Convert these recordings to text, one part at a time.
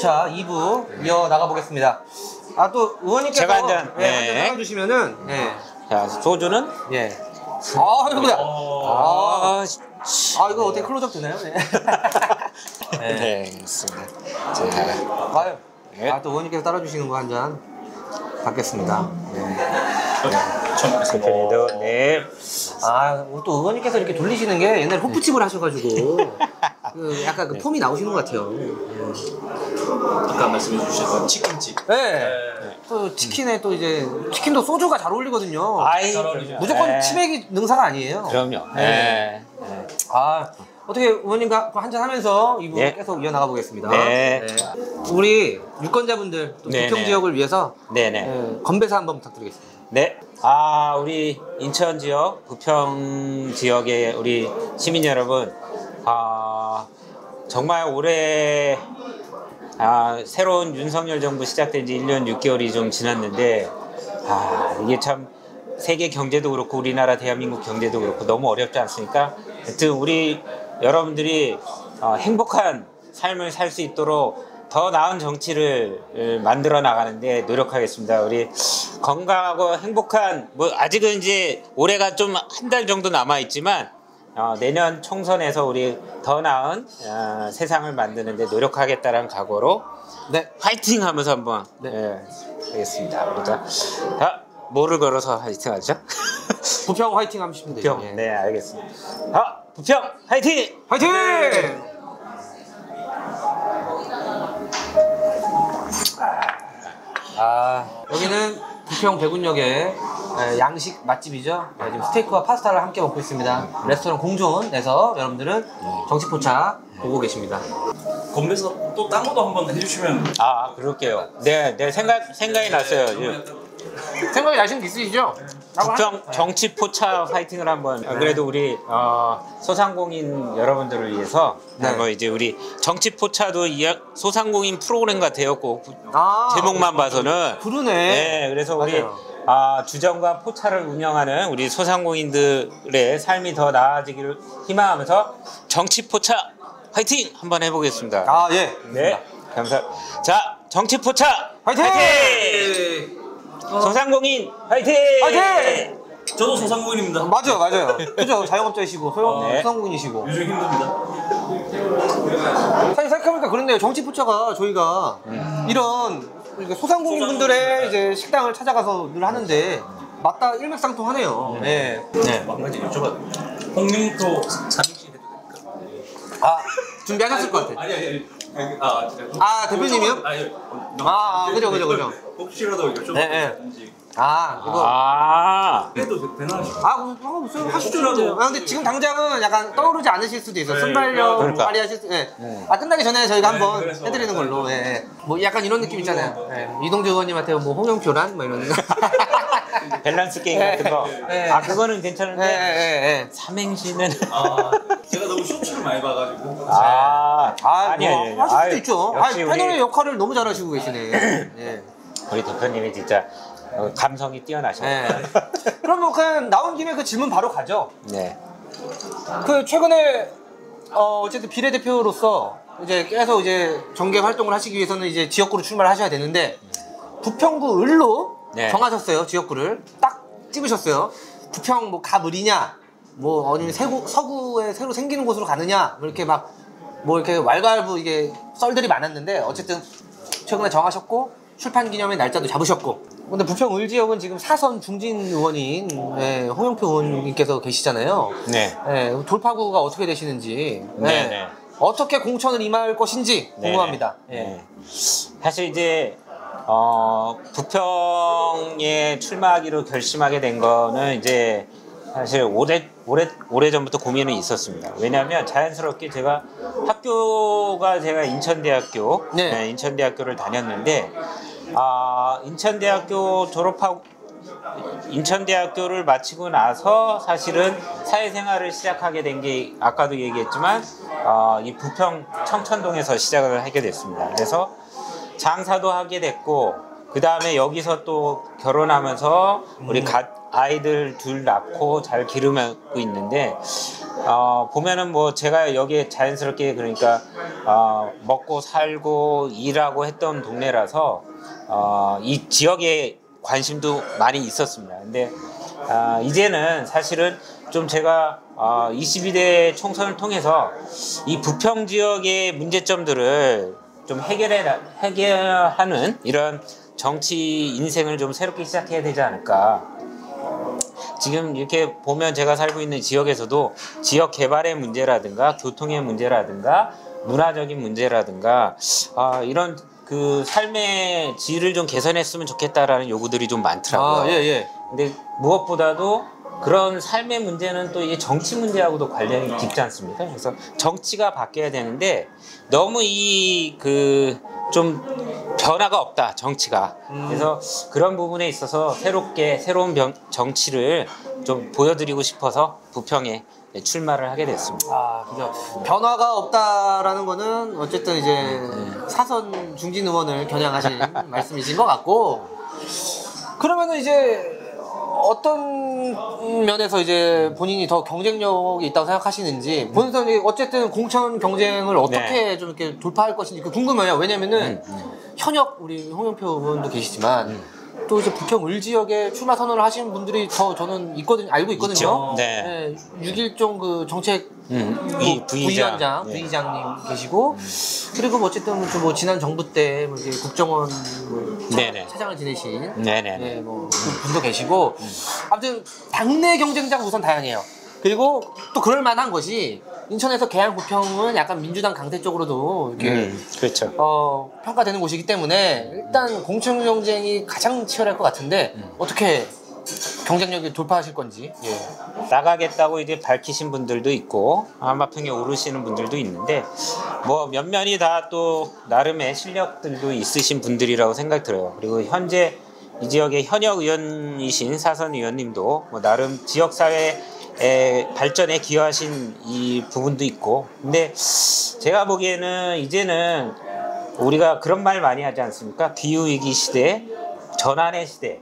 정치포차 2부 이어 나가보겠습니다. 아, 또 의원님께서 제가 한 잔, 한잔 나가주시면은, 자, 소주는? 아, 이거야. 이거 어떻게 클로즈업 되나요? 네, 알겠습니다. 자, 또 의원님께서 따라주시는 거 한 잔 받겠습니다. 대표님도, 네. 또 의원님께서 이렇게 돌리시는 게 옛날에 호프집을 하셔가지고 약간 그 폼이 나오시는 것 같아요. 아까 말씀해 주신 치킨집. 또 치킨에 또 이제 치킨도 소주가 잘 어울리거든요. 잘 어울리죠. 무조건 치맥이 능사가 아니에요. 그럼요. 어떻게 의원님과 한잔 하면서 이 부분 계속 이어나가 보겠습니다. 우리 유권자분들 또 부평 지역을 위해서 건배사 한번 부탁드리겠습니다. 네. 우리 인천 지역, 부평 지역의 우리 시민 여러분, 정말 올해 새로운 윤석열 정부 시작된 지 1년 6개월이 좀 지났는데, 이게 참 세계 경제도 그렇고 우리나라 대한민국 경제도 그렇고 너무 어렵지 않습니까? 하여튼 우리 여러분들이 행복한 삶을 살 수 있도록 더 나은 정치를 만들어 나가는데 노력하겠습니다. 우리 건강하고 행복한, 아직은 이제 올해가 좀 한 달 정도 남아 있지만 내년 총선에서 우리 더 나은 세상을 만드는데 노력하겠다는 각오로 화이팅 하면서 한번 하겠습니다. 우리 자, 뭐를 걸어서 화이팅 하죠? 부평 화이팅 하시면 되죠. 부평. 네, 알겠습니다. 부평 화이팅! 화이팅! 여기는 부평 대군역의 양식 맛집이죠. 지금 스테이크와 파스타를 함께 먹고 있습니다. 레스토랑 공존에서 여러분들은 정치포차 보고 계십니다. 건배사 또 딴 것도 한번 해주시면. 그럴게요. 네, 생각이 났어요. 생각이 나시는 게 있으시죠? 부평 정치포차 파이팅을 한번. 그래도 우리 소상공인 여러분들을 위해서 이제 우리 정치포차도 소상공인 프로그램 같아요. 꼭 제목만 봐서는. 그러네. 그래서 우리 주점과 포차를 운영하는 우리 소상공인들의 삶이 더 나아지기를 희망하면서 정치포차 화이팅 한번 해보겠습니다. 네, 감사합니다. 자, 정치포차 화이팅! 소상공인 화이팅! 화이팅! 저도 소상공인입니다. 맞아요. 그죠? 자영업자이시고 소상공인이시고. 요즘 힘듭니다. 사실 생각해보니까 그런데요. 정치포차가 저희가 이런 소상공인 분들의 이제 식당을 찾아가서 늘 하는데 맞다 일맥상통하네요. 한 가지 여쭤봐도 홍림표 삼행시 해도 될까요? 준비하셨을 것 같아. 아니. 대표님이요? 그죠. 혹시라도 여쭤봐도 이거. 해도 되나? 하시죠. 근데 지금 당장은 약간 떠오르지 않으실 수도 있어요. 순발력 발휘하실 수. 끝나기 전에 저희가 한번 해드리는 걸로. 뭐 약간 이런 느낌 있잖아요. 이동주 의원님한테 뭐 홍영표란 뭐 이런. 밸런스 게임 같은 거. 그거는 괜찮은데. 삼행시는. 제가 너무 쇼츠를 많이 봐가지고. 아니요. 하실 수도 있죠. 패널의 역할을 너무 잘하시고 계시네. 우리 대표님이 진짜 감성이 뛰어나셔요. 그럼 그냥 나온 김에 그 질문 바로 가죠. 그 최근에 어쨌든 비례대표로서 이제 계속 이제 정계 활동을 하시기 위해서는 이제 지역구로 출마를 하셔야 되는데 부평구 을로 정하셨어요. 지역구를 딱 찍으셨어요. 부평 뭐 가을이냐, 뭐 아니면 서구에 새로 생기는 곳으로 가느냐, 뭐 이렇게 이렇게 왈가왈부 이게 썰들이 많았는데 어쨌든 최근에 정하셨고 출판 기념의 날짜도 잡으셨고. 근데 부평 을 지역은 지금 사선 중진 의원인 홍영표 의원님께서 계시잖아요. 돌파구가 어떻게 되시는지, 어떻게 공천을 임할 것인지 궁금합니다. 사실 이제 부평에 출마하기로 결심하게 된 거는 이제 사실 오래 전부터 고민은 있었습니다. 왜냐하면 자연스럽게 제가 제가 인천대학교, 인천대학교를 다녔는데 인천대학교를 마치고 나서 사실은 사회생활을 시작하게 된 게 아까도 얘기했지만 이 부평 청천동에서 시작을 하게 됐습니다. 그래서 장사도 하게 됐고 그 다음에 여기서 또 결혼하면서 우리 아이들 둘 낳고 잘 기르고 있는데 보면은 뭐 제가 여기에 자연스럽게 그러니까 먹고 살고 일하고 했던 동네라서 이 지역에 관심도 많이 있었습니다. 근데 이제는 사실은 좀 제가 22대 총선을 통해서 이 부평 지역의 문제점들을 좀 해결하는 이런 정치 인생을 좀 새롭게 시작해야 되지 않을까. 지금 이렇게 보면 제가 살고 있는 지역에서도 지역 개발의 문제라든가 교통의 문제라든가 문화적인 문제라든가 이런 그 삶의 질을 좀 개선했으면 좋겠다라는 요구들이 좀 많더라고요. 예. 근데 무엇보다도 그런 삶의 문제는 또 이게 정치 문제하고도 관련이 깊지 않습니까? 그래서 정치가 바뀌어야 되는데 너무 좀 변화가 없다, 정치가. 그래서 그런 부분에 있어서 새로운 정치를 좀 보여드리고 싶어서 부평에 출마를 하게 됐습니다. 그죠. 변화가 없다라는 거는 어쨌든 이제 사선 중진 의원을 겨냥하신 말씀이신 것 같고, 그러면은 이제 어떤 면에서 이제 본인이 더 경쟁력이 있다고 생각하시는지, 본인은 어쨌든 공천 경쟁을 어떻게 좀 이렇게 돌파할 것인지 궁금해요. 왜냐면은 현역 우리 홍영표 의원도 계시지만 또 이제 부평 을 지역에 출마 선언을 하시는 분들이 더 저는 알고 있거든요. 있죠. 네. 6.1종 그 정책 부위원장 계시고, 그리고 뭐 어쨌든 뭐 지난 정부 때 뭐 이제 국정원 차장을 지내신 뭐 그 분도 계시고, 아무튼 당내 경쟁자가 우선 다양해요. 그리고 또 그럴 만한 것이 인천에서 계양 부평은 약간 민주당 강세 쪽으로도 이렇게 그렇죠. 평가되는 곳이기 때문에 일단 공천 경쟁이 가장 치열할 것 같은데 어떻게 경쟁력이 돌파하실 건지. 나가겠다고 이제 밝히신 분들도 있고 한마평에 오르시는 분들도 있는데 뭐 몇몇이 다 또 나름의 실력들도 있으신 분들이라고 생각 들어요. 그리고 현재 이 지역의 현역 의원이신 사선 의원님도 뭐 나름 지역사회 발전에 기여하신 이 부분도 있고, 근데 제가 보기에는 이제는 우리가 그런 말 많이 하지 않습니까? 기후위기 시대, 전환의 시대.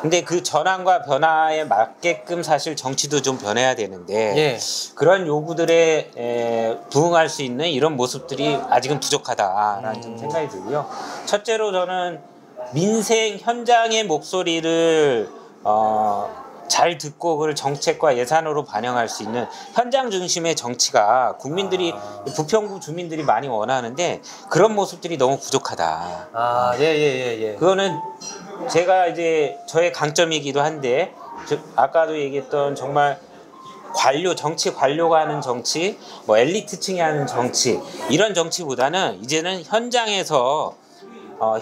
근데 그 전환과 변화에 맞게끔 사실 정치도 좀 변해야 되는데 그런 요구들에 부응할 수 있는 이런 모습들이 아직은 부족하다라는 좀 생각이 들고요. 첫째로 저는 민생 현장의 목소리를 잘 듣고 그걸 정책과 예산으로 반영할 수 있는 현장 중심의 정치가 국민들이 부평구 주민들이 많이 원하는데 그런 모습들이 너무 부족하다. 그거는 제가 이제 저의 강점이기도 한데 아까도 얘기했던 정말 정치 관료가 하는 정치, 뭐 엘리트층이 하는 정치, 이런 정치보다는 이제는 현장에서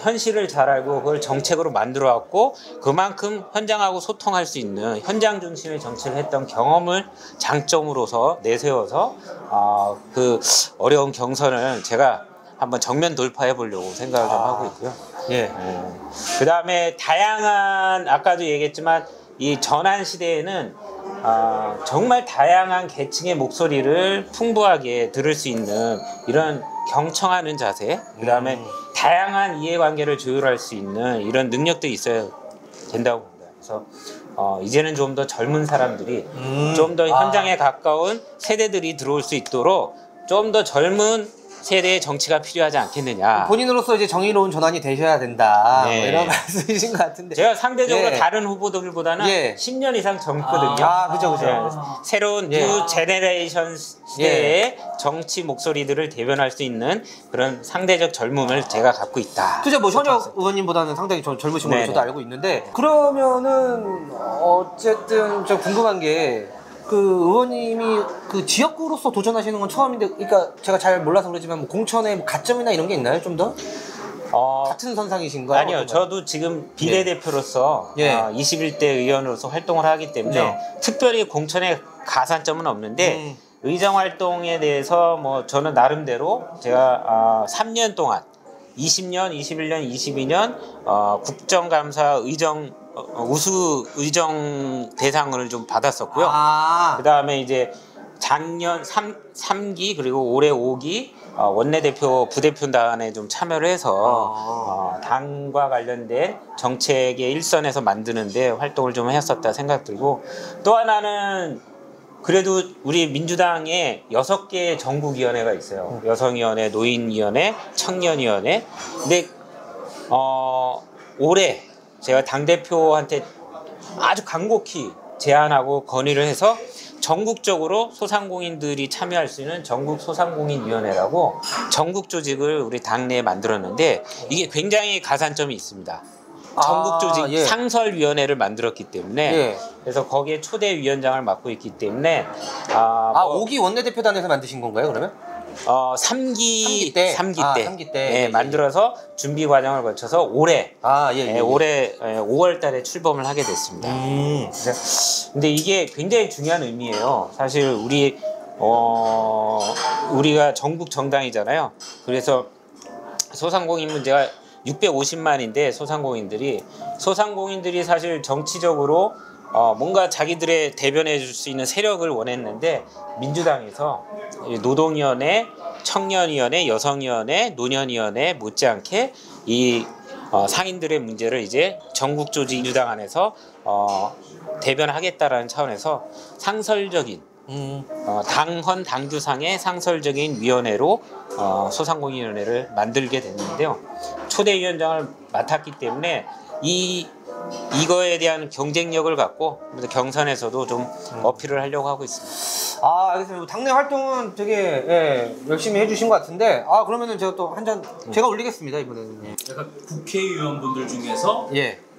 현실을 잘 알고 그걸 정책으로 만들어 왔고 그만큼 현장하고 소통할 수 있는 현장 중심의 정치를 했던 경험을 장점으로서 내세워서 그 어려운 경선을 제가 한번 정면 돌파해 보려고 생각을 좀 하고 있고요. 그 다음에 다양한, 아까도 얘기했지만 이 전환 시대에는 정말 다양한 계층의 목소리를 풍부하게 들을 수 있는 이런 경청하는 자세, 그 다음에 다양한 이해관계를 조율할 수 있는 이런 능력도 있어야 된다고 봅니다. 그래서 이제는 좀 더 젊은 사람들이 좀 더 현장에 가까운 세대들이 들어올 수 있도록 좀 더 젊은 세대의 정치가 필요하지 않겠느냐. 본인으로서 이제 정의로운 전환이 되셔야 된다. 뭐 이런 말씀이신 것 같은데. 제가 상대적으로 다른 후보들보다는 10년 이상 젊거든요. 그죠. 새로운 뉴 제네레이션 시대의 정치 목소리들을 대변할 수 있는 그런 상대적 젊음을 제가 갖고 있다. 그죠. 뭐 현역 의원님보다는 상당히 젊으신 걸로 저도 알고 있는데, 그러면은 어쨌든 저 궁금한 게, 그 의원님이 그 지역구로서 도전하시는 건 처음인데, 그러니까 제가 잘 몰라서 그러지만 뭐 공천에 뭐 가점이나 이런 게 있나요? 좀 더? 같은 선상이신가요? 아니요. 저도 지금 비례대표로서 21대 의원으로서 활동을 하기 때문에 특별히 공천에 가산점은 없는데 의정 활동에 대해서 뭐 저는 나름대로 제가 3년 동안 20년, 21년, 22년 국정감사 우수 의정 대상을 좀 받았었고요. 그 다음에 이제 작년 3기 그리고 올해 5기 원내대표 부대표단에 좀 참여를 해서 당과 관련된 정책의 일선에서 만드는데 활동을 좀 했었다 생각 들고, 또 하나는 그래도 우리 민주당에 6개의 전국위원회가 있어요. 여성위원회, 노인위원회, 청년위원회. 근데 올해 제가 당대표한테 아주 간곡히 제안하고 건의를 해서 전국적으로 소상공인들이 참여할 수 있는 전국 소상공인위원회라고 전국 조직을 우리 당내에 만들었는데 이게 굉장히 가산점이 있습니다. 전국 조직 예. 상설위원회를 만들었기 때문에 예. 그래서 거기에 초대 위원장을 맡고 있기 때문에 5기 원내대표단에서 만드신 건가요, 그러면? 3기 때? 때, 삼기 때. 예, 예, 만들어서 준비 과정을 거쳐서 올해 올해 5월 달에 출범을 하게 됐습니다. 근데 이게 굉장히 중요한 의미예요. 사실 우리가 전국 정당이잖아요. 그래서 소상공인 문제가 650만인데 소상공인들이 사실 정치적으로 뭔가 자기들의 대변해 줄 수 있는 세력을 원했는데 민주당에서 노동위원회, 청년위원회, 여성위원회, 노년위원회 못지않게 이 상인들의 문제를 이제 전국조직 민주당 안에서 대변하겠다라는 차원에서 상설적인 당헌 당규상의 상설적인 위원회로 소상공인위원회를 만들게 됐는데요. 초대위원장을 맡았기 때문에 이거에 대한 경쟁력을 갖고 경선에서도 좀 어필을 하려고 하고 있습니다. 알겠습니다. 당내 활동은 되게 열심히 해주신 것 같은데 그러면은 제가 또 한 잔 제가 올리겠습니다 이번에는. 약간 국회의원분들 중에서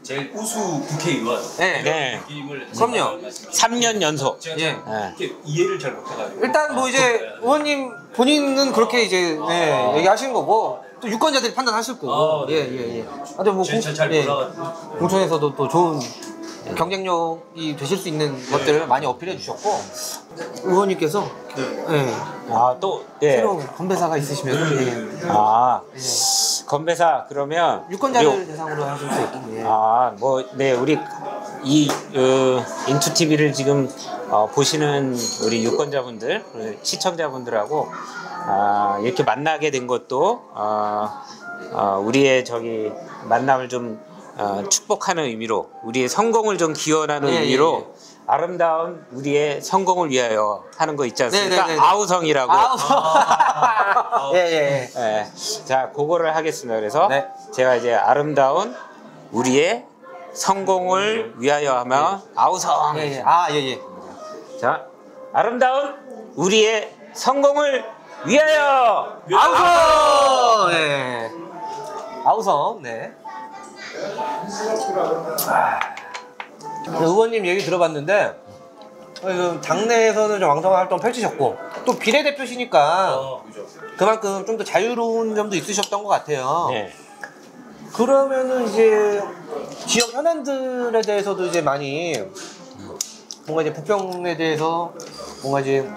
제일 우수 국회의원 느낌을 그럼요. 3년 연속. 제가 이렇게 이해를 잘 못해가지고 일단 뭐 이제 의원님 본인은 그렇게 이제 얘기하시는 거고 또 유권자들이 판단하실 거고. 근데 뭐 잘 몰라가지고 공천에서도 또 좋은 경쟁력이 되실 수 있는 것들을 많이 어필해 주셨고 의원님께서 새로운 건배사가 있으시면 건배사 그러면 유권자들 대상으로 하실 수 있겠네요. 우리 이 인투 TV를 지금 보시는 우리 유권자분들, 시청자분들하고 이렇게 만나게 된 것도 우리의 만남을 좀 축복하는 의미로 우리의 성공을 좀 기원하는 의미로 아름다운 우리의 성공을 위하여 하는 거 있지 않습니까? 아우성이라고. 자, 그거를 하겠습니다. 그래서 제가 이제 아름다운 우리의 성공을 위하여 하면 아우성. 자, 아름다운 우리의 성공을 위하여 아우성. 아우성. 의원님 얘기 들어봤는데 당내에서는 좀 왕성한 활동 펼치셨고 또 비례대표시니까 그만큼 좀 더 자유로운 점도 있으셨던 것 같아요. 그러면은 이제 지역 현안들에 대해서도 이제 많이 뭔가 이제 부평에 대해서 뭔가 이제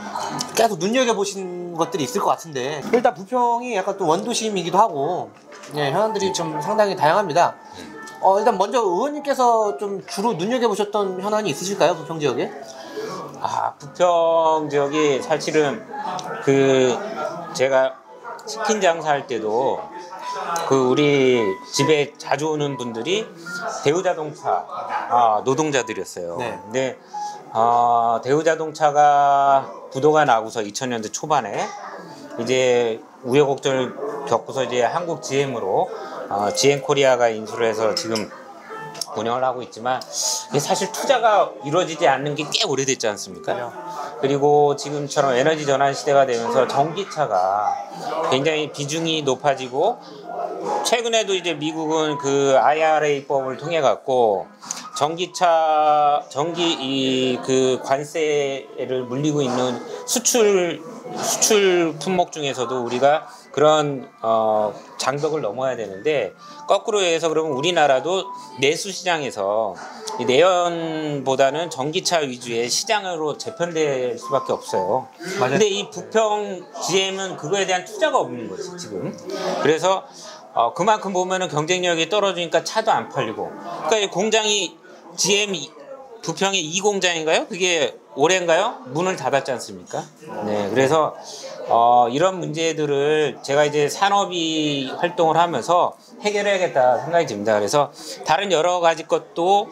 계속 눈여겨보신 것들이 있을 것 같은데 일단 부평이 약간 또 원도심이기도 하고 현안들이 좀 상당히 다양합니다. 일단 먼저 의원님께서 좀 주로 눈여겨보셨던 현안이 있으실까요? 부평 지역에? 부평 지역이 사실은 제가 치킨 장사할 때도 우리 집에 자주 오는 분들이 대우자동차 노동자들이었어요. 근데 대우자동차가 부도가 나고서 2000년대 초반에 이제 우여곡절을 겪고서 이제 한국 GM으로 GM코리아가 인수를 해서 지금 운영을 하고 있지만 사실 투자가 이루어지지 않는 게 꽤 오래됐지 않습니까? 그리고 지금처럼 에너지 전환 시대가 되면서 전기차가 굉장히 비중이 높아지고 최근에도 이제 미국은 IRA법을 통해 갖고 관세를 물리고 있는 수출 품목 중에서도 우리가 그런 장벽을 넘어야 되는데 거꾸로 해서 그러면 우리나라도 내수 시장에서 내연보다는 전기차 위주의 시장으로 재편될 수밖에 없어요. 근데 이 부평 GM은 그거에 대한 투자가 없는 거지 지금. 그래서 그만큼 보면은 경쟁력이 떨어지니까 차도 안 팔리고. 그러니까 이 공장이 GM 부평의 2공장인가요? 그게 올해인가요? 문을 닫았지 않습니까? 그래서 이런 문제들을 제가 이제 산업이 활동을 하면서 해결해야겠다 생각이 듭니다. 그래서 다른 여러 가지 것도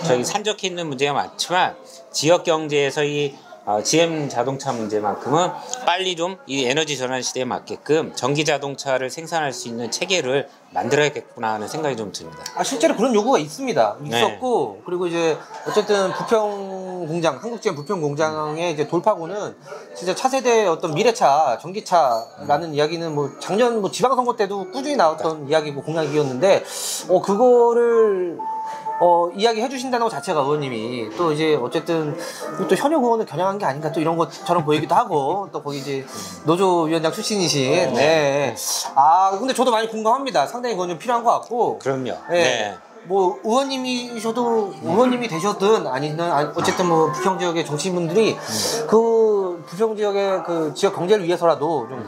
저기 산적해 있는 문제가 많지만 지역 경제에서 이 GM 자동차 문제만큼은 빨리 좀 이 에너지 전환 시대에 맞게끔 전기 자동차를 생산할 수 있는 체계를 만들어야겠구나 하는 생각이 좀 듭니다. 실제로 그런 요구가 있습니다. 있었고, 그리고 이제 어쨌든 부평 공장, 한국 GM 부평 공장의 이제 돌파구는 진짜 차세대 어떤 미래차, 전기차라는 이야기는 뭐 작년 뭐 지방선거 때도 꾸준히 나왔던 이야기고 공약이었는데, 그거를 이야기 해주신다는 것 자체가 의원님이 또 이제 어쨌든 또 현역 의원을 겨냥한 게 아닌가 또 이런 것처럼 보이기도 하고 또 거기 이제 노조위원장 출신이신 네. 근데 저도 많이 공감합니다. 상당히 그건 좀 필요한 것 같고. 그럼요. 네. 뭐 의원님이셔도 의원님이 되셨든 아니면 어쨌든 뭐 부평 지역의 정치인분들이 그 부평 지역의 그 지역 경제를 위해서라도 좀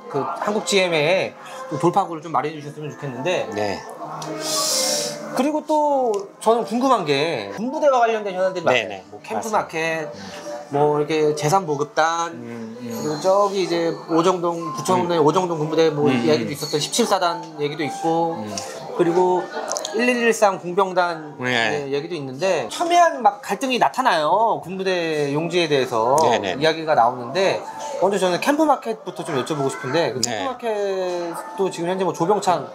그 한국 GM의 돌파구를 좀 마련해 주셨으면 좋겠는데. 네. 그리고 또 저는 궁금한 게 군부대와 관련된 현안들이 많아요. 뭐 캠프마켓, 뭐 이렇게 재산보급단, 그리고 저기 이제 오정동 부천의 오정동 군부대 뭐 이야기도 있었던 17사단 얘기도 있고, 그리고 1113 공병단 얘기도 있는데 첨예한 막 갈등이 나타나요. 군부대 용지에 대해서 이야기가 나오는데 먼저 저는 캠프마켓부터 좀 여쭤보고 싶은데 그 캠프마켓도 지금 현재 뭐 조병창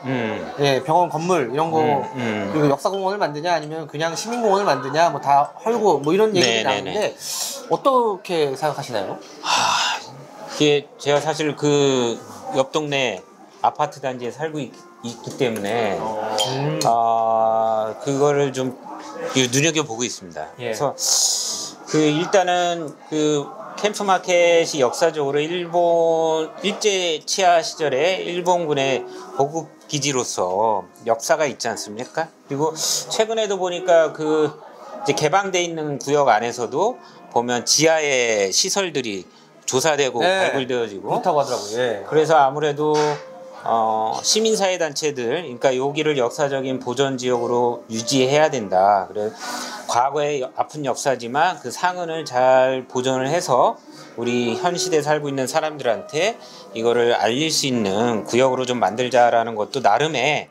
병원 건물 이런 거 그리고 역사공원을 만드냐 아니면 그냥 시민공원을 만드냐 뭐 다 헐고 뭐 이런 얘기가 나오는데 어떻게 생각하시나요? 이게 제가 사실 그 옆 동네 아파트 단지에 살고 있기 때문에 그거를 좀 눈여겨보고 있습니다. 그래서 그 일단은 그 캠프마켓이 역사적으로 일제 치하 시절에 일본군의 보급 기지로서 역사가 있지 않습니까? 그리고 최근에도 보니까 그 이제 개방돼 있는 구역 안에서도 보면 지하의 시설들이 조사되고 발굴되어지고 그렇다고 하더라고요. 그래서 아무래도 시민사회 단체들, 그러니까 여기를 역사적인 보전 지역으로 유지해야 된다. 그래 과거의 아픈 역사지만 그 상흔을 잘 보존을 해서 우리 현 시대에 살고 있는 사람들한테 이거를 알릴 수 있는 구역으로 좀 만들자라는 것도 나름의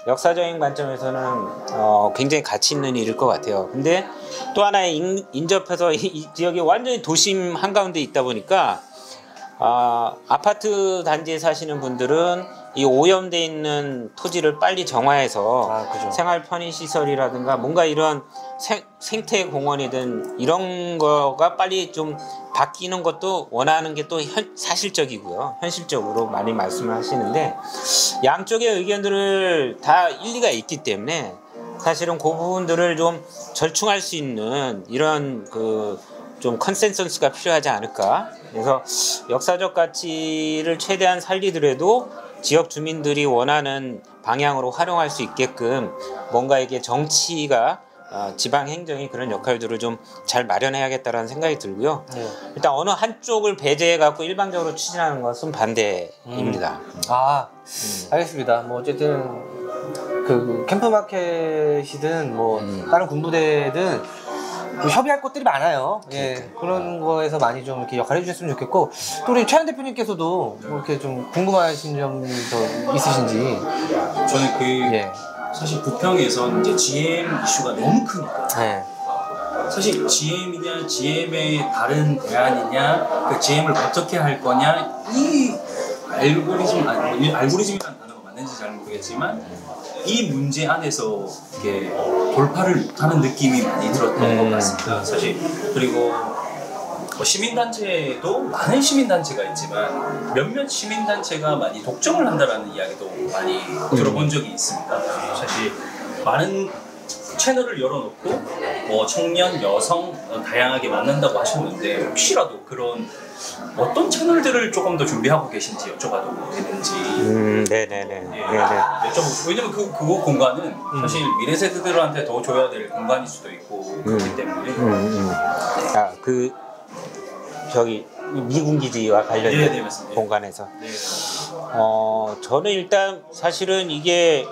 역사적인 관점에서는 굉장히 가치 있는 일일 것 같아요. 근데 또 하나의 인접해서 이 지역이 완전히 도심 한가운데 있다 보니까 아파트 단지에 사시는 분들은 이 오염돼 있는 토지를 빨리 정화해서 생활 편의 시설이라든가 뭔가 이런 생태 공원이든 이런 거가 빨리 좀 바뀌는 것도 원하는 게 또 사실적이고요. 현실적으로 많이 말씀을 하시는데 양쪽의 의견들을 다 일리가 있기 때문에 사실은 그 부분들을 좀 절충할 수 있는 이런 좀 컨센서스가 필요하지 않을까. 그래서 역사적 가치를 최대한 살리더라도 지역 주민들이 원하는 방향으로 활용할 수 있게끔 뭔가 이게 정치가 지방 행정이 그런 역할들을 좀 잘 마련해야겠다라는 생각이 들고요. 일단 어느 한쪽을 배제해 갖고 일방적으로 추진하는 것은 반대입니다. 알겠습니다. 뭐 어쨌든 그 캠프마켓이든 뭐 다른 군부대든 협의할 것들이 많아요. 그런 거에서 많이 좀 이렇게 역할을 해주셨으면 좋겠고, 또 우리 최한 대표님께서도 뭐 이렇게 좀 궁금하신 점이 더 있으신지. 저는 사실 부평에선 이제 GM 이슈가 너무 크니까. 사실 GM이냐, GM의 다른 대안이냐, 그 GM을 어떻게 할 거냐, 이 알고리즘이라는 단어가 맞는지 잘 모르겠지만, 이 문제 안에서 이렇게 돌파를 못하는 느낌이 많이 들었던 것 같습니다. 사실 그리고 시민단체도 많은 시민단체가 있지만 몇몇 시민단체가 많이 독점을 한다라는 이야기도 많이 들어본 적이 있습니다. 사실 많은 채널을 열어놓고 뭐 청년, 여성 다양하게 만난다고 하셨는데 혹시라도 그런 어떤 채널들을 조금 더 준비하고 계신지 여쭤봐도 되는지. 여쭤보고 왜냐면 그 공간은 사실 미래 세대들한테 더 줘야 될 공간일 수도 있고 그렇기 때문에. 저기 미군 기지와 관련된 공간에서. 저는 일단 사실은 이게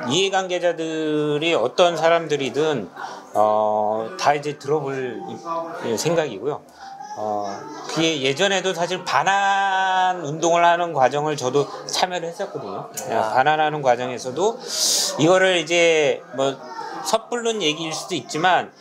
이해관계자들이 어떤 사람들이든 다 이제 들어볼 생각이고요. 그게 예전에도 사실 반환 운동을 하는 과정을 저도 참여를 했었거든요. 반환하는 과정에서도 이거를 이제 뭐 섣부른 얘기일 수도 있지만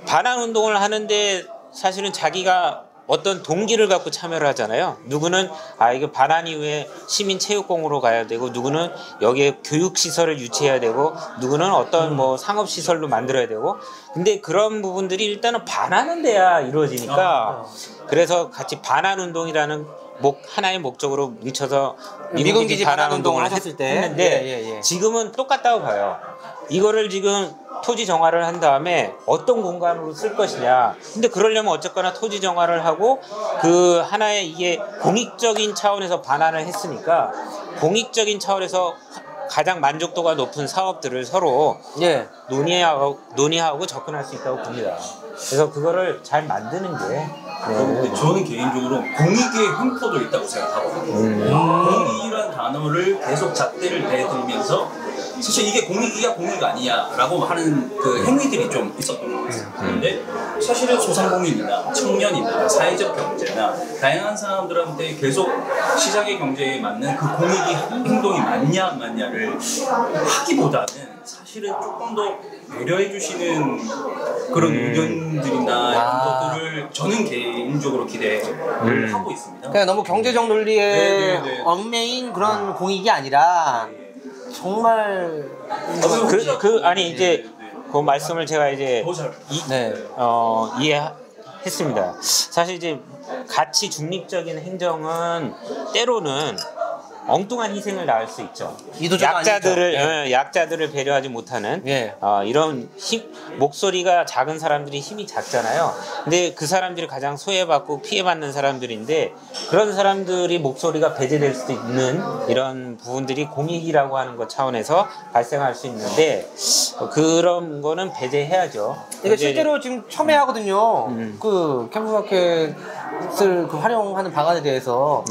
반환 운동을 하는데 사실은 자기가 어떤 동기를 갖고 참여를 하잖아요. 누구는 이거 반환 이후에 시민체육공으로 가야 되고, 누구는 여기에 교육시설을 유치해야 되고, 누구는 어떤 뭐 상업시설로 만들어야 되고. 근데 그런 부분들이 일단은 반환은 돼야 이루어지니까, 그래서 같이 반환 운동이라는 하나의 목적으로 뭉쳐서 미군기지 반환 운동을 하셨을 때 했는데 지금은 똑같다고 봐요. 이거를 지금 토지 정화를 한 다음에 어떤 공간으로 쓸 것이냐. 근데 그러려면 어쨌거나 토지 정화를 하고 그 하나의 이게 공익적인 차원에서 반환을 했으니까 공익적인 차원에서 가장 만족도가 높은 사업들을 서로 논의하고 접근할 수 있다고 봅니다. 그래서 그거를 잘 만드는 게 근데 저는 개인적으로 공익의 횡포도 있다고 생각하거든요. 공익이란 단어를 계속 잣대를 대들면서 사실 이게 공익이야 공익 아니냐라고 하는 그 행위들이 좀 있었던 것 같아요. 그런데 사실은 소상공인이나 청년이나 사회적 경제나 다양한 사람들한테 계속 시장의 경제에 맞는 그 공익이 행동이 맞냐 안 맞냐를 하기보다는 사실은 조금 더 배려해 주시는 그런 의견들이나 이런 것들을 저는 개인적으로 기대를 하고 있습니다. 그냥 너무 경제적 논리에 얽매인 그런 공익이 아니라 정말 아니 이제 그 말씀을 제가 이제 이해했습니다. 사실 이제 가치 중립적인 행정은 때로는 엉뚱한 희생을 낳을 수 있죠. 약자들을 배려하지 못하는 이런 목소리가 작은 사람들이 힘이 작잖아요. 근데 그 사람들이 가장 소외받고 피해받는 사람들인데 그런 사람들이 목소리가 배제될 수도 있는 이런 부분들이 공익이라고 하는 것 차원에서 발생할 수 있는데 그런 거는 배제해야죠. 이게 실제로 지금 첨예하거든요. 그 캠프마켓을 활용하는 방안에 대해서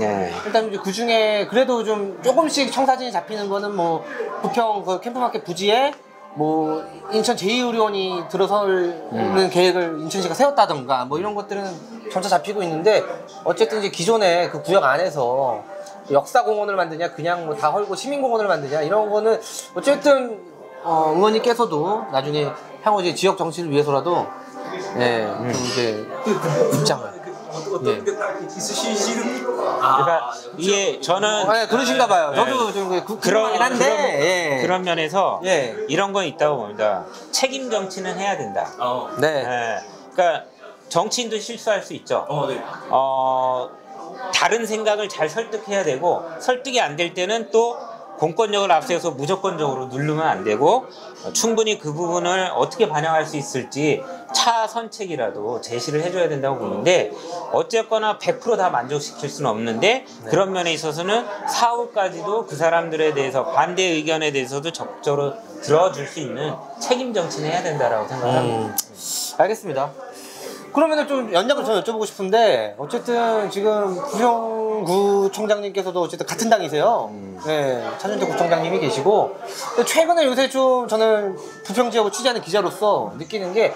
일단 이제 그 중에 그래도 좀 조금씩 청사진이 잡히는 거는 뭐 부평 그 캠프마켓 부지에 뭐 인천 제2의료원이 들어서는 계획을 인천시가 세웠다던가 뭐 이런 것들은 점차 잡히고 있는데 어쨌든 이제 기존의 그 구역 안에서 역사공원을 만드냐 그냥 뭐 다 헐고 시민공원을 만드냐 이런 거는 어쨌든 의원님께서도 나중에 향후 이제 지역 정치를 위해서라도 좀 이제 입장을 어떤 게 딱 있으시는 그러니까 이게 저는 그러신가 봐요. 저도 좀 그러긴 한데 그런 면에서 이런 건 있다고 봅니다. 책임 정치는 해야 된다. 그러니까 정치인도 실수할 수 있죠. 다른 생각을 잘 설득해야 되고 설득이 안 될 때는 또 공권력을 앞세워서 무조건적으로 누르면 안 되고 충분히 그 부분을 어떻게 반영할 수 있을지 차선책이라도 제시를 해줘야 된다고 보는데 어쨌거나 100% 다 만족시킬 수는 없는데 그런 면에 있어서는 사후까지도 그 사람들에 대해서 반대 의견에 대해서도 적극적으로 들어줄 수 있는 책임 정치는 해야 된다라고 생각합니다. 알겠습니다. 그러면은 좀 연장을 저 여쭤보고 싶은데 어쨌든 지금 부평구 총장님께서도 어쨌든 같은 당이세요. 차준태 구청장님이 계시고 최근에 요새 좀 저는 부평 지역을 취재하는 기자로서 느끼는 게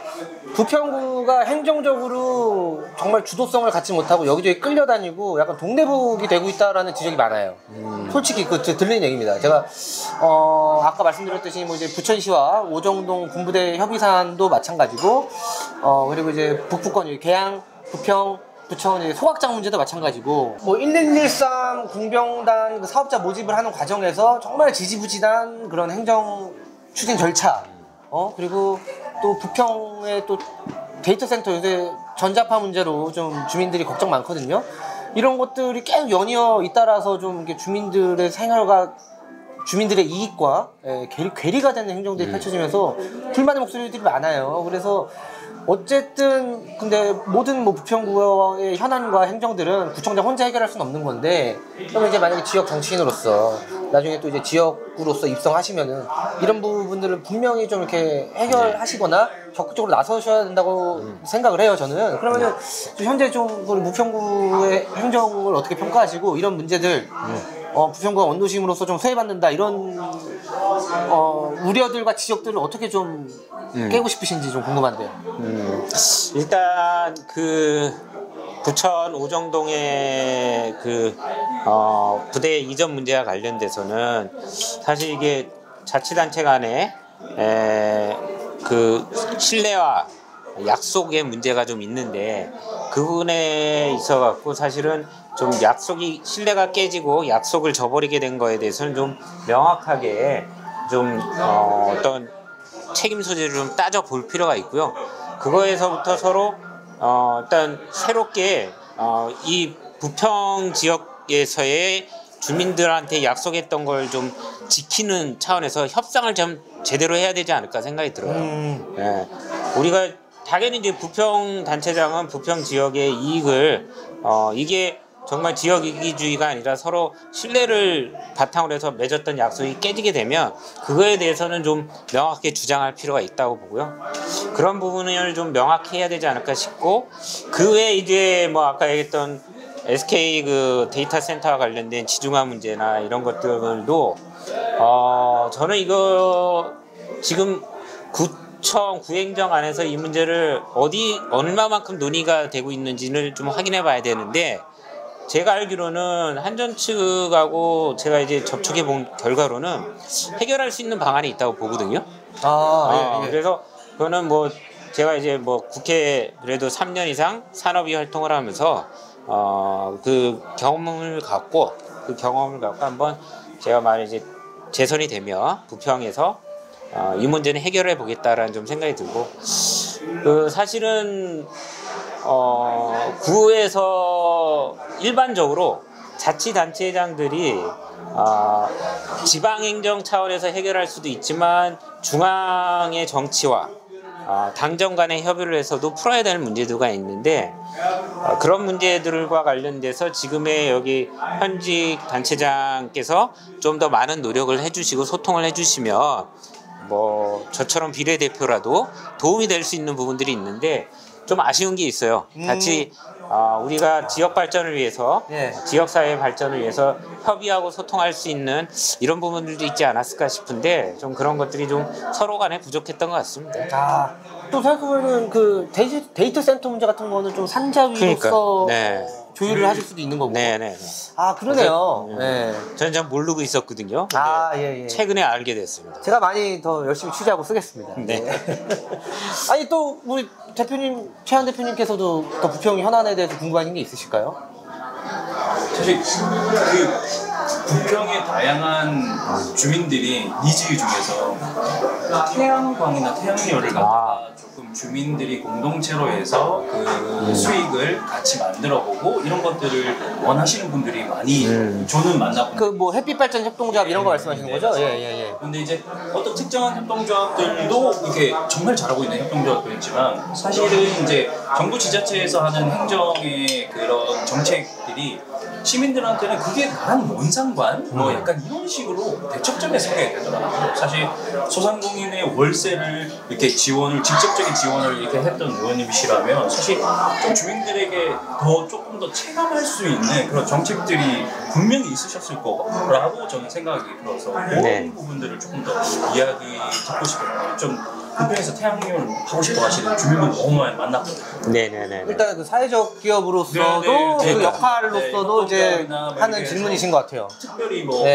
부평구가 행정적으로 정말 주도성을 갖지 못하고 여기저기 끌려다니고 약간 동네북이 되고 있다라는 지적이 많아요. 솔직히 그 들리는 얘기입니다. 제가 아까 말씀드렸듯이 뭐 이제 부천시와 오정동 군부대 협의 사안도 마찬가지고 그리고 이제 북부권 계양, 부평, 부천 소각장 문제도 마찬가지고 뭐 1113 궁병단 그 사업자 모집을 하는 과정에서 정말 지지부진한 그런 행정 추진 절차 그리고 또 부평의 또 데이터 센터 요새 전자파 문제로 좀 주민들이 걱정 많거든요. 이런 것들이 계속 연이어 잇따라서 좀 이렇게 주민들의 생활과 주민들의 이익과 괴리가 되는 행정들이 펼쳐지면서 불만의 목소리들이 많아요. 그래서 어쨌든 근데 모든 뭐 부평구의 현안과 행정들은 구청장 혼자 해결할 수는 없는 건데 그러면 이제 만약에 지역 정치인으로서 나중에 또 이제 지역구로서 입성하시면은 이런 부분들을 분명히 좀 이렇게 해결하시거나 적극적으로 나서셔야 된다고 생각을 해요. 저는 그러면은 현재 좀 부평구의 행정을 어떻게 평가하시고 이런 문제들 부평구가 원도심으로서 좀 소외받는다 이런 우려들과 지적들을 어떻게 좀 깨고 싶으신지 좀 궁금한데요. 일단 그 부천 오정동의 그 부대 이전 문제와 관련돼서는 사실 이게 자치단체 간에 그 신뢰와 약속의 문제가 좀 있는데 그 부분에 있어 갖고 사실은 좀 신뢰가 깨지고 약속을 저버리게 된 거에 대해서는 좀 명확하게 좀 어떤 책임 소재를 좀 따져 볼 필요가 있고요. 그거에서부터 서로 일단 새롭게 이 부평 지역에서의 주민들한테 약속했던 걸 좀 지키는 차원에서 협상을 좀 제대로 해야 되지 않을까 생각이 들어요. 예. 우리가 당연히 이제 부평 단체장은 부평 지역의 이익을 이게 정말 지역 이기주의가 아니라 서로 신뢰를 바탕으로 해서 맺었던 약속이 깨지게 되면 그거에 대해서는 좀 명확하게 주장할 필요가 있다고 보고요. 그런 부분을 좀 명확히 해야 되지 않을까 싶고 그 외에 이제 뭐 아까 얘기했던 SK 그 데이터 센터와 관련된 지중화 문제나 이런 것들도 저는 이거 지금 구청 구행정 안에서 이 문제를 얼마만큼 논의가 되고 있는지를 좀 확인해 봐야 되는데 제가 알기로는 한전 측하고 제가 이제 접촉해 본 결과로는 해결할 수 있는 방안이 있다고 보거든요. 예. 그래서 그거는 뭐 제가 이제 뭐 국회 그래도 3년 이상 산업위 활동을 하면서 그 경험을 갖고 한번 제가 만약 이제 재선이 되면 부평에서 이 문제는 해결해 보겠다라는 좀 생각이 들고 그 사실은 구에서 일반적으로 자치단체장들이 지방행정 차원에서 해결할 수도 있지만 중앙의 정치와 당정 간의 협의를 해서도 풀어야 될 문제들가 있는데 그런 문제들과 관련돼서 지금의 여기 현직 단체장께서 좀 더 많은 노력을 해주시고 소통을 해주시면 뭐 저처럼 비례대표라도 도움이 될 수 있는 부분들이 있는데 좀 아쉬운 게 있어요. 같이 우리가 지역 발전을 위해서 지역사회 발전을 위해서 협의하고 소통할 수 있는 이런 부분들도 있지 않았을까 싶은데 좀 그런 것들이 좀 서로 간에 부족했던 것 같습니다. 또 생각해보면 그 데이터 센터 문제 같은 거는 좀 산자위로서 조율을 하실 수도 있는 거고. 네네. 그러네요. 저는 잘 모르고 있었거든요. 예. 최근에 알게 됐습니다. 제가 많이 더 열심히 취재하고 쓰겠습니다. 네. 아니 또 우리 대표님 최한 대표님께서도 더 부평 현안에 대해서 궁금한 게 있으실까요? 사실 그 부평의 다양한 주민들이 니즈 중에서 태양광이나 태양열을 갖다가 조금 주민들이 공동체로 해서 그 수익을 같이 만들어보고 이런 것들을 원하시는 분들이 많이 저는 만나본 그 뭐 햇빛 발전 협동조합 이런 거 말씀하시는 거죠? 예. 그런데 이제 어떤 특정한 협동조합들도 이렇게 정말 잘하고 있는 협동조합도 있지만 사실은 이제 정부 지자체에서 하는 행정의 그런 정책들이 시민들한테는 그게 나랑 뭔 상관? 뭐 약간 이런 식으로 대척점에 서게 되더라고요. 사실 소상공인의 월세를 이렇게 직접적인 지원을 이렇게 했던 의원님이시라면 사실 좀 주민들에게 조금 더 체감할 수 있는 그런 정책들이 분명히 있으셨을 거라고 저는 생각이 들어서 그런 부분들을 조금 더 이야기 듣고 싶어요. 좀 부평에서 태양열 하고 싶어 하시는 주민분 너무 많이 만났거든요. 네네네. 일단 그 사회적 기업으로서도 그 역할로서도 이제 하는 질문이신 것 같아요. 특별히 뭐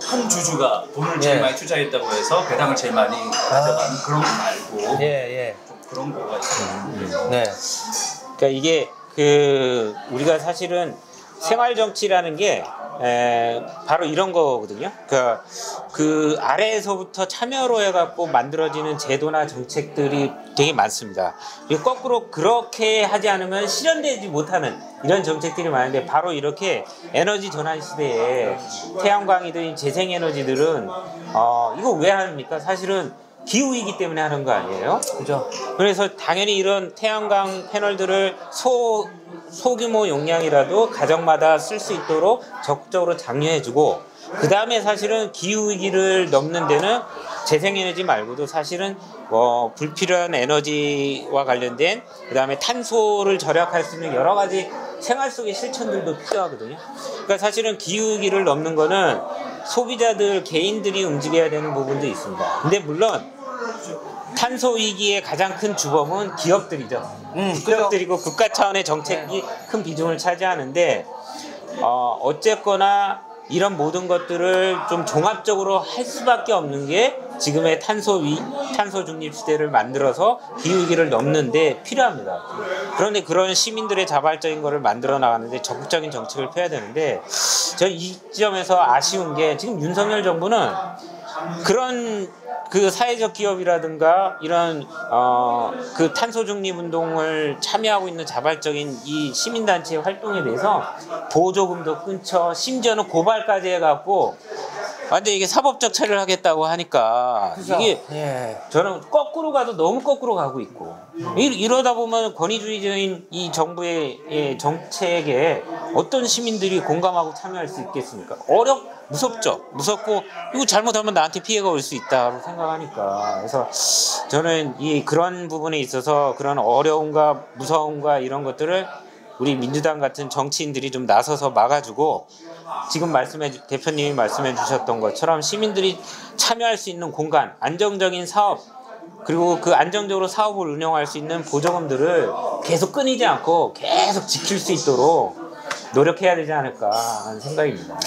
한 주주가 돈을 제일 많이 투자했다고 해서 배당을 제일 많이 가져가는 그런 거 말고 좀 그런 거가 있어요. 그러니까 이게 그 우리가 사실은 생활 정치라는 게 바로 이런 거거든요. 그 아래에서부터 참여로 해갖고 만들어지는 제도나 정책들이 되게 많습니다. 그리고 거꾸로 그렇게 하지 않으면 실현되지 못하는 이런 정책들이 많은데 바로 이렇게 에너지 전환 시대에 태양광이든 재생에너지들은 이거 왜 합니까? 사실은 기후이기 때문에 하는 거 아니에요? 그죠. 그래서 당연히 이런 태양광 패널들을 소규모 용량이라도 가정마다 쓸 수 있도록 적극적으로 장려해주고 그 다음에 사실은 기후위기를 넘는 데는 재생에너지 말고도 사실은 뭐 불필요한 에너지와 관련된 그 다음에 탄소를 절약할 수 있는 여러 가지 생활 속의 실천들도 필요하거든요. 그러니까 사실은 기후위기를 넘는 거는 소비자들 개인들이 움직여야 되는 부분도 있습니다. 근데 물론 탄소 위기의 가장 큰 주범은 기업들이죠. 기업들이고 국가 차원의 정책이 큰 비중을 차지하는데 어쨌거나 이런 모든 것들을 좀 종합적으로 할 수밖에 없는 게 지금의 탄소 중립 시대를 만들어서 기후위기를 넘는데 필요합니다. 그런데 그런 시민들의 자발적인 거를 만들어 나가는데 적극적인 정책을 펴야 되는데 저는 이 지점에서 아쉬운 게 지금 윤석열 정부는 그런 그 사회적 기업이라든가 이런 그 탄소 중립 운동을 참여하고 있는 자발적인 이 시민단체의 활동에 대해서 보조금도 끊쳐 심지어는 고발까지 해갖고 완전 이게 사법적 처리를 하겠다고 하니까 그죠? 이게 예. 저는 거꾸로 가도 너무 거꾸로 가고 있고 이러다 보면 권위주의적인 이 정부의 정책에 어떤 시민들이 공감하고 참여할 수 있겠습니까? 무섭죠. 무섭고 이거 잘못하면 나한테 피해가 올 수 있다고 생각하니까 그래서 저는 그런 부분에 있어서 그런 어려움과 무서움과 이런 것들을 우리 민주당 같은 정치인들이 좀 나서서 막아주고 지금 대표님이 말씀해 주셨던 것처럼 시민들이 참여할 수 있는 공간, 안정적인 사업 그리고 그 안정적으로 사업을 운영할 수 있는 보조금들을 계속 끊이지 않고 계속 지킬 수 있도록 노력해야 되지 않을까 하는 생각입니다.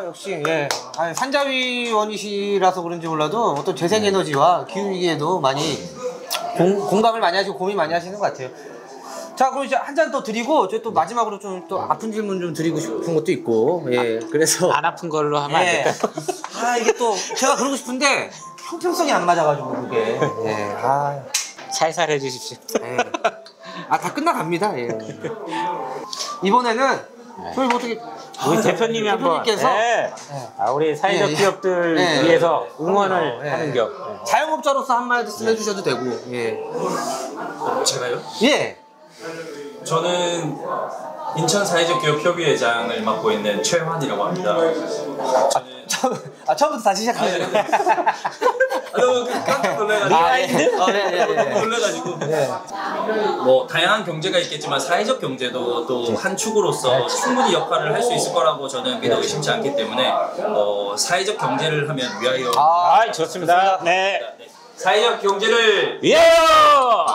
역시 예. 산자위원이시라서 그런지 몰라도 어떤 재생에너지와 기후위기에도 많이 공감을 많이 하시고 고민 많이 하시는 것 같아요. 자, 그럼 이제 한 잔 더 드리고 저희 또 마지막으로 좀 또 아픈 질문 좀 드리고 싶은 것도 있고 예. 그래서 안 아픈 걸로 하면 안 될까요? 이게 또 제가 그러고 싶은데 형평성이 안 맞아가지고 그게 살살 해주십시오. 예. 다 끝나갑니다. 예. 이번에는 저희 뭐 어떻게 우리 대표님이 한번 우리 사회적 기업들 위해서 응원을 하는 격 자영업자로서 한 말씀 해주셔도 되고 예. 제가요? 예. 저는 인천 사회적 기업 협의회장을 맡고 있는 최환이라고 합니다. 처음부터 다시 시작하세요. 너무 깜짝 놀래가지고. 너무 놀래가지고. 뭐 다양한 경제가 있겠지만 사회적 경제도 또 한 축으로서 충분히 역할을 할 수 있을 거라고 저는 믿어 의심치 않기 때문에 사회적 경제를 하면 위하여. 좋습니다. 네. 사회적 경제를 위하여.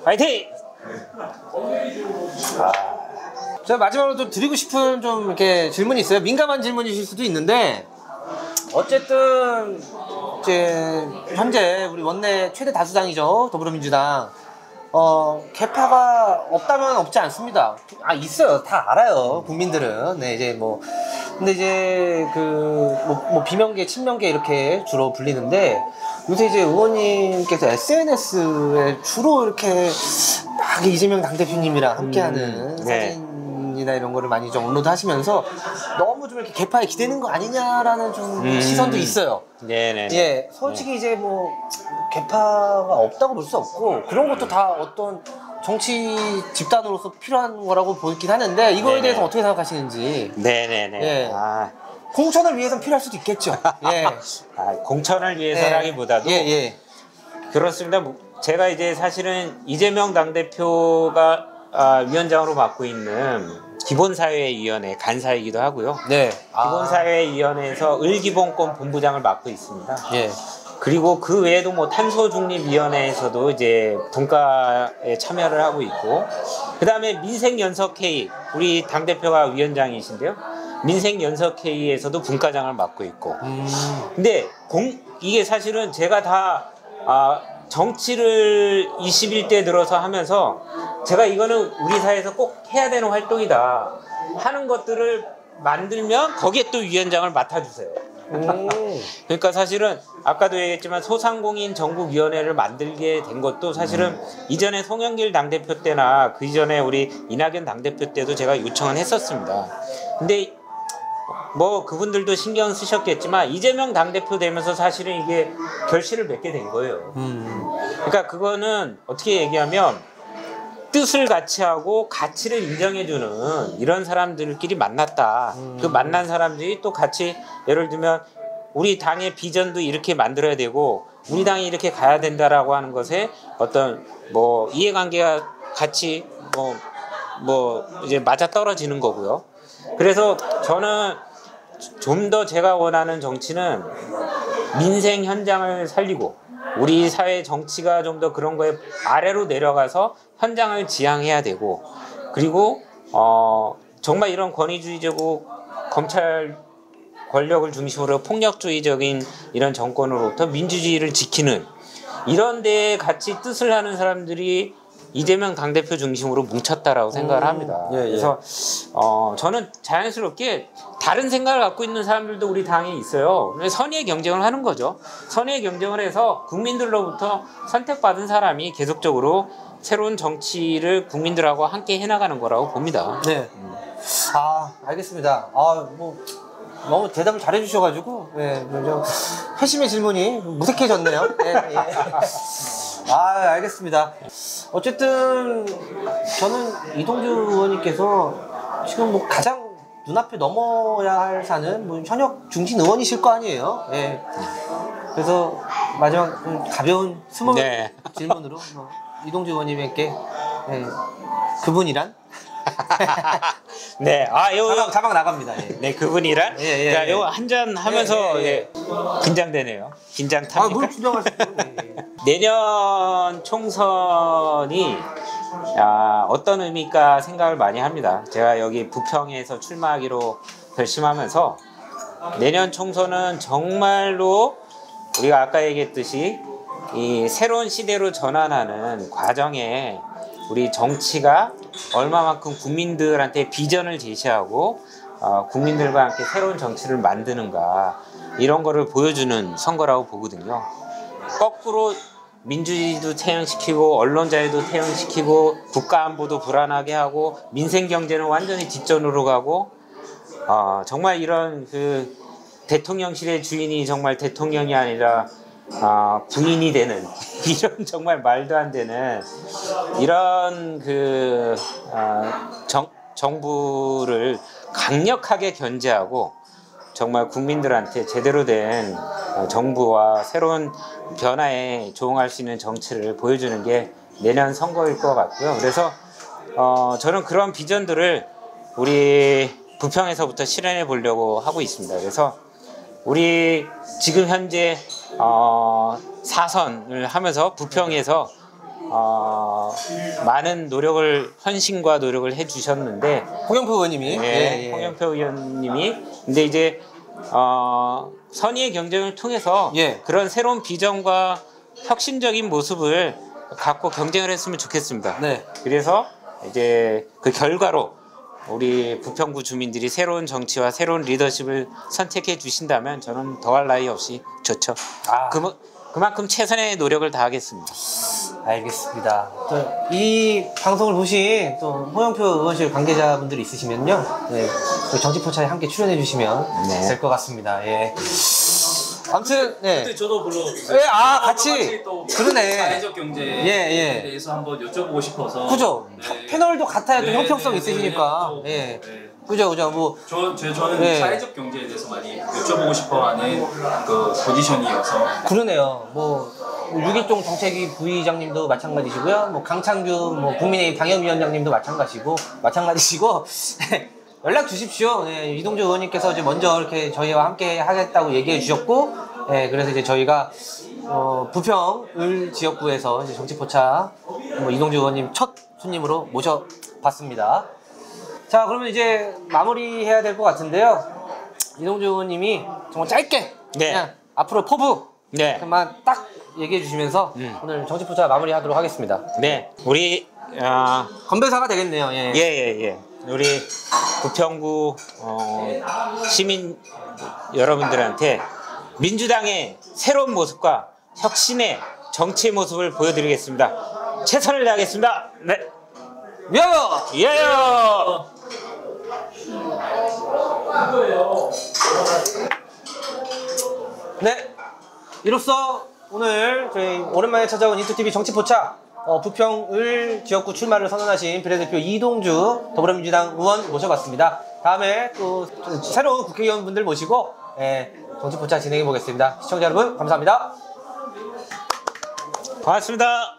파이팅. 제가 마지막으로 좀 드리고 싶은 좀 이렇게 질문이 있어요. 민감한 질문이실 수도 있는데 어쨌든 이제 현재 우리 원내 최대 다수당이죠, 더불어민주당. 개파가 없다면 없지 않습니다. 있어요. 다 알아요. 국민들은. 네, 이제 근데 이제 비명계, 친명계 이렇게 주로 불리는데 요새 이제 의원님께서 SNS에 주로 이렇게 막 이재명 당대표님이랑 함께하는 사진이나 이런 거를 많이 좀 업로드 하시면서 너무 좀 이렇게 개파에 기대는 거 아니냐라는 좀 시선도 있어요. 네네. 예, 솔직히 이제 개파가 없다고 볼 수 없고 그런 것도 다 어떤 정치 집단으로서 필요한 거라고 보긴 하는데 이거에 대해서 어떻게 생각하시는지. 네네네. 예. 공천을 위해서는 필요할 수도 있겠죠. 예. 공천을 위해서라기보다도 그렇습니다. 제가 이제 사실은 이재명 당대표가 위원장으로 맡고 있는 기본사회위원회 간사이기도 하고요. 네. 기본사회위원회에서 을기본권 본부장을 맡고 있습니다. 예. 그리고 그 외에도 통합중립위원회에서도 이제 분과에 참여를 하고 있고, 그 다음에 민생연석회의, 우리 당대표가 위원장이신데요. 민생연석회의에서도 분과장을 맡고 있고. 근데 이게 사실은 제가 다 정치를 21대 들어서 하면서 제가 이거는 우리 사회에서 꼭 해야 되는 활동이다 하는 것들을 만들면 거기에 또 위원장을 맡아주세요. 그러니까 사실은 아까도 얘기했지만 소상공인 전국위원회를 만들게 된 것도 사실은 이전에 송영길 당대표 때나 그 이전에 우리 이낙연 당대표 때도 제가 요청은 했었습니다. 근데 그분들도 신경 쓰셨겠지만 이재명 당대표 되면서 사실은 이게 결실을 맺게 된 거예요. 그러니까 그거는 어떻게 얘기하면 뜻을 같이 하고 가치를 인정해주는 이런 사람들끼리 만났다. 그 만난 사람들이 또 같이 예를 들면 우리 당의 비전도 이렇게 만들어야 되고 우리 당이 이렇게 가야 된다라고 하는 것에 어떤 이해관계가 같이 이제 맞아 떨어지는 거고요. 그래서 저는 좀 더 제가 원하는 정치는 민생 현장을 살리고 우리 사회 정치가 좀 더 그런 거에 아래로 내려가서 현장을 지향해야 되고, 그리고 정말 이런 권위주의적이고 검찰 권력을 중심으로 폭력주의적인 이런 정권으로부터 민주주의를 지키는 이런 데에 같이 뜻을 하는 사람들이 이재명 당대표 중심으로 뭉쳤다라고 생각을 합니다. 예, 예. 그래서 저는 자연스럽게 다른 생각을 갖고 있는 사람들도 우리 당에 있어요. 선의의 경쟁을 하는 거죠. 선의의 경쟁을 해서 국민들로부터 선택받은 사람이 계속적으로 새로운 정치를 국민들하고 함께 해나가는 거라고 봅니다. 네. 알겠습니다. 뭐 너무 대답을 잘해 주셔가지고 좀 회심의 질문이 무색해졌네요. 예. 알겠습니다. 어쨌든 저는 이동주 의원님께서 지금 뭐 가장 눈앞에 넘어야 할 산은 뭐 현역 중진 의원이실 거 아니에요. 예. 그래서 마지막 가벼운 스몰 질문으로 이동주 의원님께 그분이란? 네, 자막 나갑니다. 예. 네, 그분이란? 자, 요거 한잔 하면서 긴장되네요. 긴장 탑니까? 뭘 긴장하시죠? 내년 총선이 어떤 의미일까 생각을 많이 합니다. 제가 여기 부평에서 출마하기로 결심하면서 내년 총선은 정말로 우리가 아까 얘기했듯이 이 새로운 시대로 전환하는 과정에 우리 정치가 얼마만큼 국민들한테 비전을 제시하고 국민들과 함께 새로운 정치를 만드는가 이런 거를 보여주는 선거라고 보거든요. 거꾸로 민주주의도 퇴행시키고 언론 자유도 퇴행시키고 국가 안보도 불안하게 하고 민생 경제는 완전히 뒷전으로 가고 정말 이런 그 대통령실의 주인이 정말 대통령이 아니라 부인이 되는 이런 정말 말도 안 되는 이런 그 정부를 강력하게 견제하고 정말 국민들한테 제대로 된 정부와 새로운 변화에 조응할 수 있는 정치를 보여주는 게 내년 선거일 것 같고요. 그래서 저는 그런 비전들을 우리 부평에서부터 실현해 보려고 하고 있습니다. 그래서 우리 지금 현재 4선을 하면서 부평에서 많은 헌신과 노력을 해주셨는데 홍영표 의원님이 홍영표 의원님이 근데 이제 선의의 경쟁을 통해서 그런 새로운 비전과 혁신적인 모습을 갖고 경쟁을 했으면 좋겠습니다. 그래서 이제 그 결과로 우리 부평구 주민들이 새로운 정치와 새로운 리더십을 선택해 주신다면 저는 더할 나위 없이 좋죠. 그만큼 최선의 노력을 다하겠습니다. 알겠습니다. 또 이 방송을 보신 또 홍영표 의원실 관계자분들이 있으시면요, 정치포차에 함께 출연해 주시면 될 것 같습니다. 아무튼 그때 저도 불러주세요. 같이 또 그러네. 사회적 경제에 대해서 한번 여쭤보고 싶어서. 그죠? 패널도 같아야 또 형평성 있으시니까. 그죠. 뭐 저는 사회적 경제에 대해서 많이 여쭤보고 싶어하는 그 포지션이어서. 그러네요. 뭐 6.1종 정책위 부의장님도 마찬가지시고요. 뭐 강창규 국민의힘 당협위원장님도 마찬가지시고 연락 주십시오. 이동주 의원님께서 이제 먼저 이렇게 저희와 함께 하겠다고 얘기해 주셨고, 그래서 이제 저희가 부평 을 지역구에서 이제 정치포차 이동주 의원님 첫 손님으로 모셔봤습니다. 자, 그러면 이제 마무리해야 될 것 같은데요. 이동주 의원님이 정말 짧게 그냥 앞으로 포부만 딱 얘기해 주시면서 오늘 정치포차 마무리하도록 하겠습니다. 우리 건배사가 되겠네요. 우리 부평구 시민 여러분들한테 민주당의 새로운 모습과 혁신의 정치의 모습을 보여드리겠습니다. 최선을 다하겠습니다. 위하여! 위하여! 이로써 오늘 저희 오랜만에 찾아온 인투TV 정치포차 부평을 지역구 출마를 선언하신 비례대표 이동주 더불어민주당 의원 모셔봤습니다. 다음에 또 새로운 국회의원분들 모시고 정치포차 진행해 보겠습니다. 시청자 여러분 감사합니다. 고맙습니다.